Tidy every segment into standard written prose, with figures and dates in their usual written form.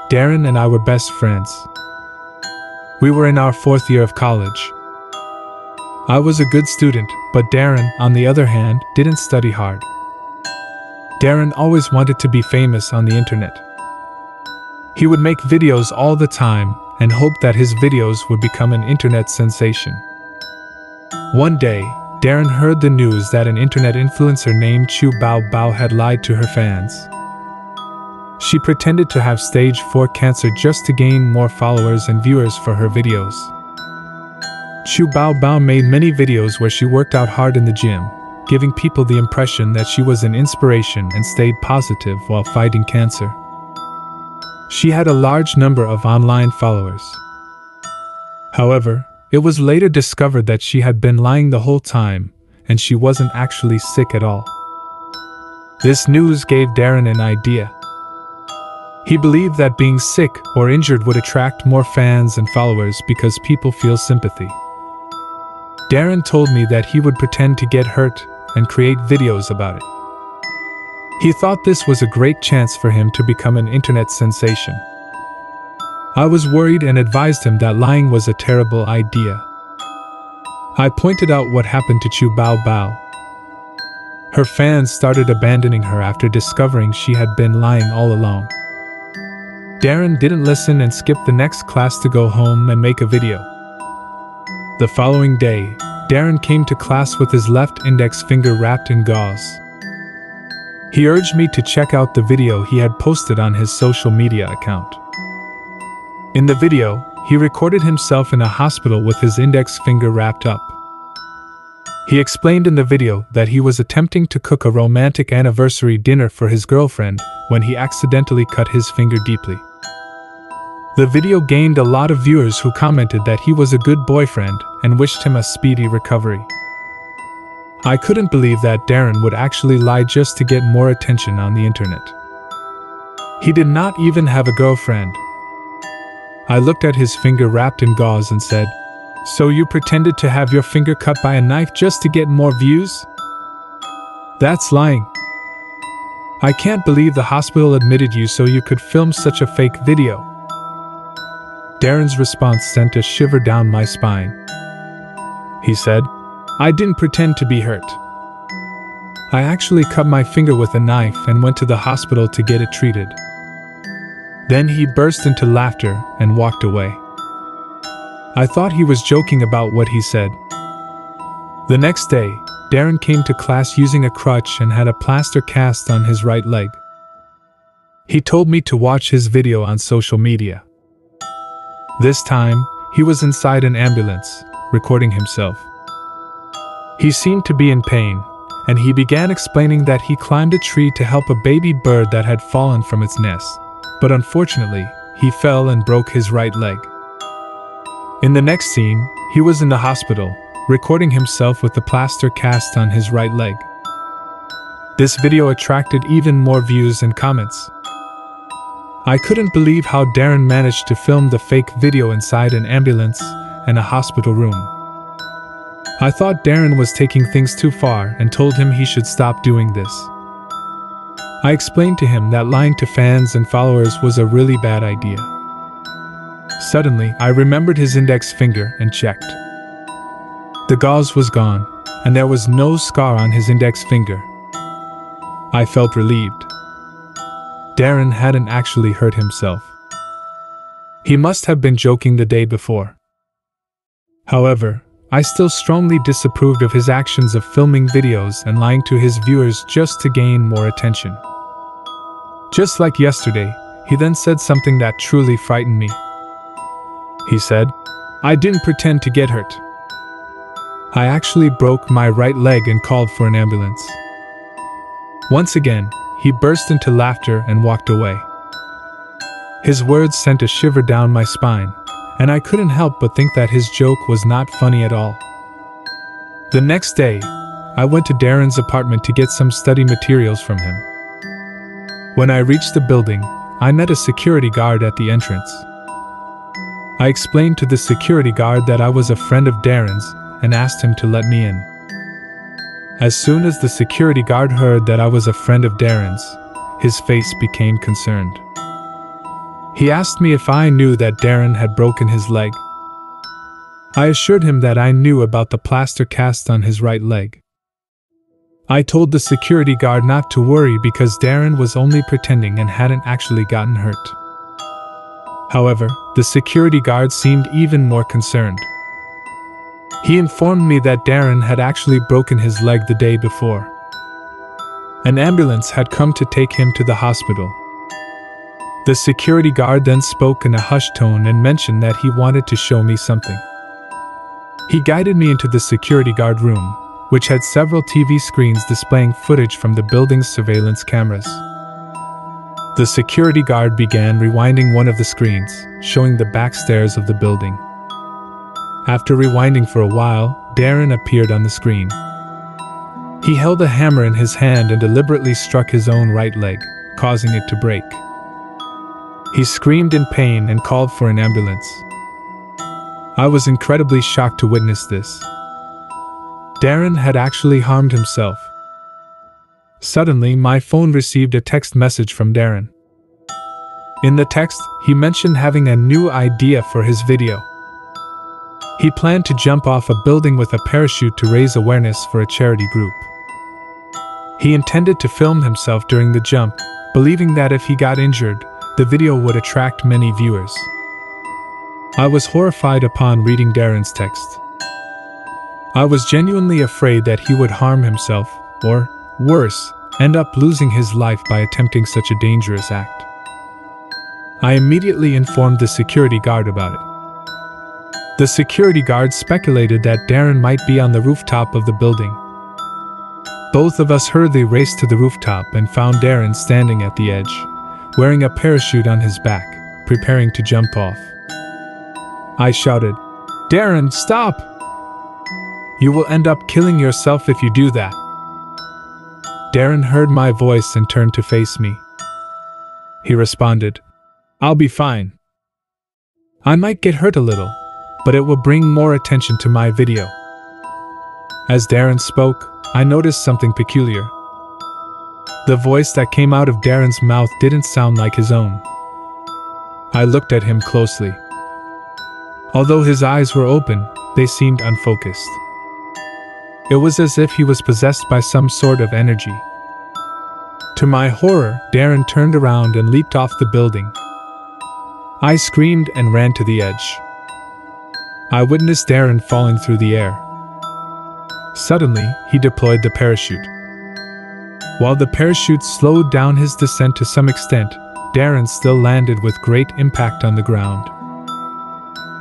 Darren and I were best friends. We were in our 4th year of college. I was a good student, but Darren, on the other hand, didn't study hard. Darren always wanted to be famous on the internet. He would make videos all the time and hoped that his videos would become an internet sensation. One day, Darren heard the news that an internet influencer named Chu Bao Bao had lied to her fans. She pretended to have stage 4 cancer just to gain more followers and viewers for her videos. Chu Bao Bao made many videos where she worked out hard in the gym, giving people the impression that she was an inspiration and stayed positive while fighting cancer. She had a large number of online followers. However, it was later discovered that she had been lying the whole time, and she wasn't actually sick at all. This news gave Darren an idea. He believed that being sick or injured would attract more fans and followers because people feel sympathy. Darren told me that he would pretend to get hurt and create videos about it. He thought this was a great chance for him to become an internet sensation. I was worried and advised him that lying was a terrible idea. I pointed out what happened to Chu Bao Bao. Her fans started abandoning her after discovering she had been lying all along. Darren didn't listen and skipped the next class to go home and make a video. The following day, Darren came to class with his left index finger wrapped in gauze. He urged me to check out the video he had posted on his social media account. In the video, he recorded himself in a hospital with his index finger wrapped up. He explained in the video that he was attempting to cook a romantic anniversary dinner for his girlfriend when he accidentally cut his finger deeply. The video gained a lot of viewers who commented that he was a good boyfriend and wished him a speedy recovery. I couldn't believe that Darren would actually lie just to get more attention on the internet. He did not even have a girlfriend. I looked at his finger wrapped in gauze and said, "So you pretended to have your finger cut by a knife just to get more views? That's lying. I can't believe the hospital admitted you so you could film such a fake video." Darren's response sent a shiver down my spine. He said, "I didn't pretend to be hurt. I actually cut my finger with a knife and went to the hospital to get it treated." Then he burst into laughter and walked away. I thought he was joking about what he said. The next day, Darren came to class using a crutch and had a plaster cast on his right leg. He told me to watch his video on social media. This time, he was inside an ambulance, recording himself. He seemed to be in pain, and he began explaining that he climbed a tree to help a baby bird that had fallen from its nest, but unfortunately, he fell and broke his right leg. In the next scene, he was in the hospital, recording himself with the plaster cast on his right leg. This video attracted even more views and comments. I couldn't believe how Darren managed to film the fake video inside an ambulance and a hospital room. I thought Darren was taking things too far and told him he should stop doing this. I explained to him that lying to fans and followers was a really bad idea. Suddenly, I remembered his index finger and checked. The gauze was gone, and there was no scar on his index finger. I felt relieved. Darren hadn't actually hurt himself. He must have been joking the day before. However, I still strongly disapproved of his actions of filming videos and lying to his viewers just to gain more attention. Just like yesterday, he then said something that truly frightened me. He said, "I didn't pretend to get hurt. I actually broke my right leg and called for an ambulance." Once again, he burst into laughter and walked away. His words sent a shiver down my spine, and I couldn't help but think that his joke was not funny at all. The next day, I went to Darren's apartment to get some study materials from him. When I reached the building, I met a security guard at the entrance. I explained to the security guard that I was a friend of Darren's and asked him to let me in. As soon as the security guard heard that I was a friend of Darren's, his face became concerned. He asked me if I knew that Darren had broken his leg. I assured him that I knew about the plaster cast on his right leg. I told the security guard not to worry because Darren was only pretending and hadn't actually gotten hurt. However, the security guard seemed even more concerned. He informed me that Darren had actually broken his leg the day before. An ambulance had come to take him to the hospital. The security guard then spoke in a hushed tone and mentioned that he wanted to show me something. He guided me into the security guard room, which had several TV screens displaying footage from the building's surveillance cameras. The security guard began rewinding one of the screens, showing the back stairs of the building. After rewinding for a while, Darren appeared on the screen. He held a hammer in his hand and deliberately struck his own right leg, causing it to break. He screamed in pain and called for an ambulance. I was incredibly shocked to witness this. Darren had actually harmed himself. Suddenly, my phone received a text message from Darren. In the text, he mentioned having a new idea for his video. He planned to jump off a building with a parachute to raise awareness for a charity group. He intended to film himself during the jump, believing that if he got injured, the video would attract many viewers. I was horrified upon reading Darren's text. I was genuinely afraid that he would harm himself, or, worse, end up losing his life by attempting such a dangerous act. I immediately informed the security guard about it. The security guard speculated that Darren might be on the rooftop of the building. Both of us hurriedly raced to the rooftop and found Darren standing at the edge, wearing a parachute on his back, preparing to jump off. I shouted, "Darren, stop! You will end up killing yourself if you do that." Darren heard my voice and turned to face me. He responded, "I'll be fine. I might get hurt a little, but it will bring more attention to my video." As Darren spoke, I noticed something peculiar. The voice that came out of Darren's mouth didn't sound like his own. I looked at him closely. Although his eyes were open, they seemed unfocused. It was as if he was possessed by some sort of energy. To my horror, Darren turned around and leaped off the building. I screamed and ran to the edge. I witnessed Darren falling through the air. Suddenly, he deployed the parachute. While the parachute slowed down his descent to some extent, Darren still landed with great impact on the ground.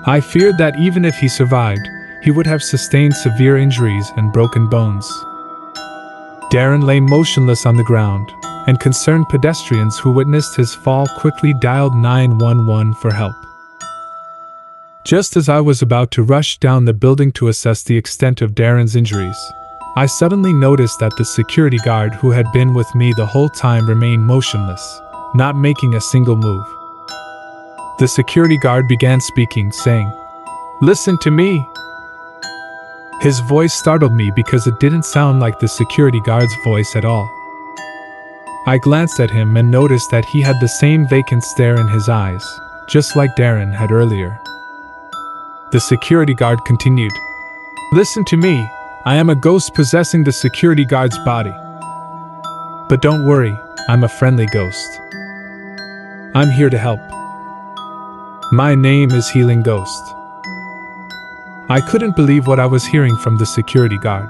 I feared that even if he survived, he would have sustained severe injuries and broken bones. Darren lay motionless on the ground, and concerned pedestrians who witnessed his fall quickly dialed 911 for help. Just as I was about to rush down the building to assess the extent of Darren's injuries, I suddenly noticed that the security guard who had been with me the whole time remained motionless, not making a single move. The security guard began speaking, saying, "Listen to me." His voice startled me because it didn't sound like the security guard's voice at all. I glanced at him and noticed that he had the same vacant stare in his eyes, just like Darren had earlier. The security guard continued, "Listen to me, I am a ghost possessing the security guard's body. But don't worry, I'm a friendly ghost. I'm here to help. My name is Healing Ghost." I couldn't believe what I was hearing from the security guard.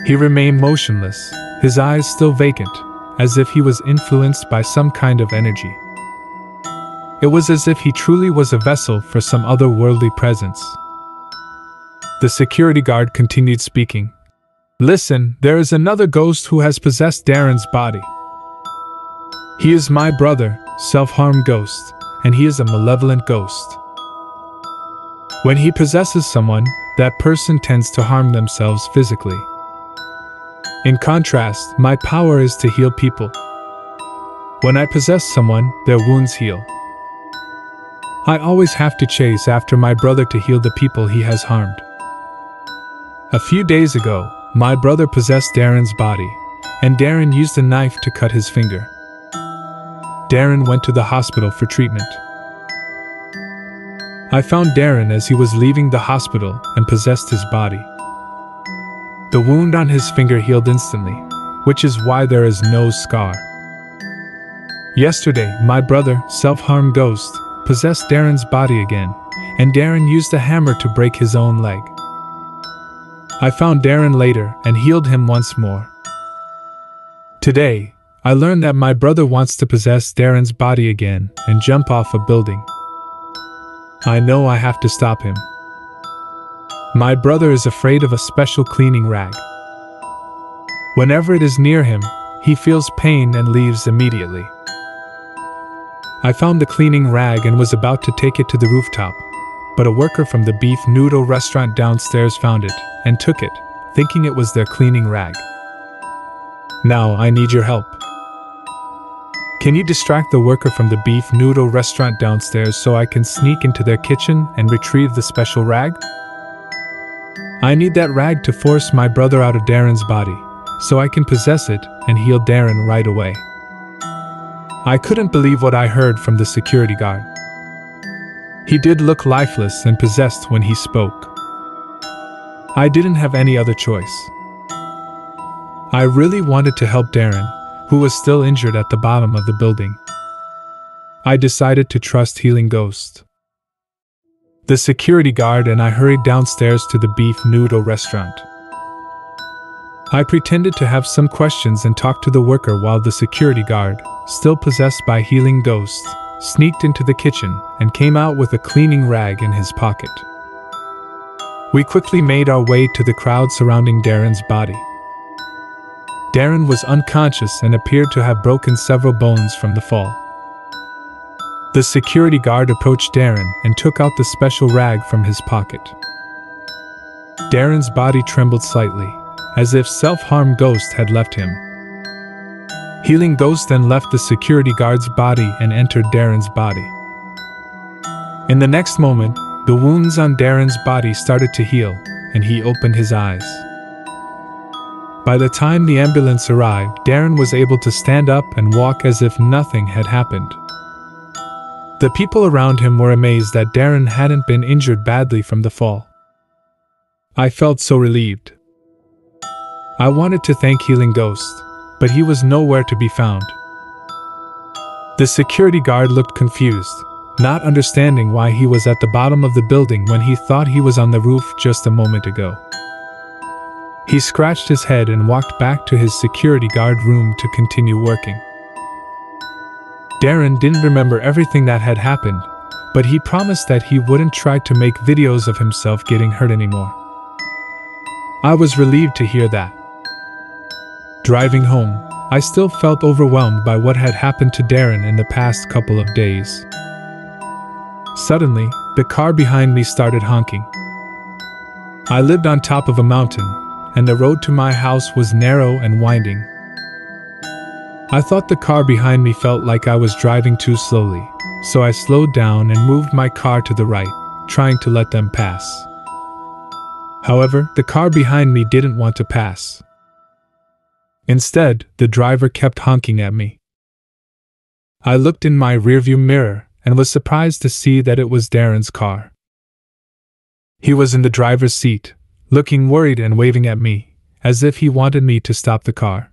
He remained motionless, his eyes still vacant, as if he was influenced by some kind of energy. It was as if he truly was a vessel for some otherworldly presence. The security guard continued speaking. "Listen, there is another ghost who has possessed Darren's body. He is my brother, Self-Harm Ghost, and he is a malevolent ghost. When he possesses someone, that person tends to harm themselves physically. In contrast, my power is to heal people. When I possess someone, their wounds heal. I always have to chase after my brother to heal the people he has harmed. A few days ago, my brother possessed Darren's body, and Darren used a knife to cut his finger. Darren went to the hospital for treatment. I found Darren as he was leaving the hospital and possessed his body. The wound on his finger healed instantly, which is why there is no scar. Yesterday, my brother, self-harm ghost, possessed Darren's body again, and Darren used a hammer to break his own leg. I found Darren later and healed him once more. Today, I learned that my brother wants to possess Darren's body again and jump off a building. I know I have to stop him. My brother is afraid of a special cleaning rag. Whenever it is near him, he feels pain and leaves immediately. I found the cleaning rag and was about to take it to the rooftop, but a worker from the beef noodle restaurant downstairs found it and took it, thinking it was their cleaning rag. Now I need your help. Can you distract the worker from the beef noodle restaurant downstairs so I can sneak into their kitchen and retrieve the special rag? I need that rag to force my brother out of Darren's body, so I can possess it and heal Darren right away. I couldn't believe what I heard from the security guard. He did look lifeless and possessed when he spoke. I didn't have any other choice. I really wanted to help Darren, who was still injured at the bottom of the building. I decided to trust Healing Ghost. The security guard and I hurried downstairs to the beef noodle restaurant. I pretended to have some questions and talked to the worker while the security guard, still possessed by Healing Ghost, sneaked into the kitchen and came out with a cleaning rag in his pocket. We quickly made our way to the crowd surrounding Darren's body. Darren was unconscious and appeared to have broken several bones from the fall. The security guard approached Darren and took out the special rag from his pocket. Darren's body trembled slightly, as if self-harm ghost had left him. Healing Ghost then left the security guard's body and entered Darren's body. In the next moment, the wounds on Darren's body started to heal, and he opened his eyes. By the time the ambulance arrived, Darren was able to stand up and walk as if nothing had happened. The people around him were amazed that Darren hadn't been injured badly from the fall. I felt so relieved. I wanted to thank Healing Ghost, but he was nowhere to be found. The security guard looked confused, not understanding why he was at the bottom of the building when he thought he was on the roof just a moment ago. He scratched his head and walked back to his security guard room to continue working. Darren didn't remember everything that had happened, but he promised that he wouldn't try to make videos of himself getting hurt anymore. I was relieved to hear that. Driving home, I still felt overwhelmed by what had happened to Darren in the past couple of days. Suddenly, the car behind me started honking. I lived on top of a mountain, and the road to my house was narrow and winding. I thought the car behind me felt like I was driving too slowly, so I slowed down and moved my car to the right, trying to let them pass. However, the car behind me didn't want to pass. Instead, the driver kept honking at me. I looked in my rearview mirror and was surprised to see that it was Darren's car. He was in the driver's seat, looking worried and waving at me, as if he wanted me to stop the car.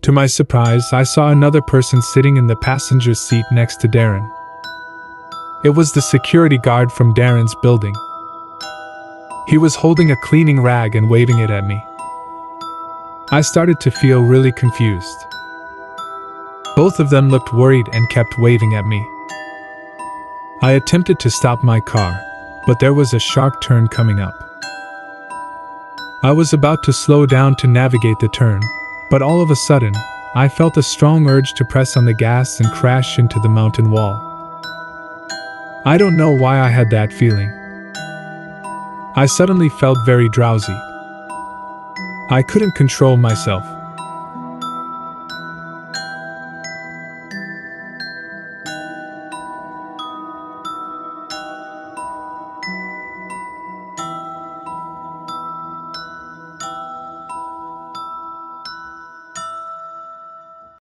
To my surprise, I saw another person sitting in the passenger seat next to Darren. It was the security guard from Darren's building. He was holding a cleaning rag and waving it at me. I started to feel really confused. Both of them looked worried and kept waving at me. I attempted to stop my car, but there was a sharp turn coming up. I was about to slow down to navigate the turn, but all of a sudden, I felt a strong urge to press on the gas and crash into the mountain wall. I don't know why I had that feeling. I suddenly felt very drowsy. I couldn't control myself,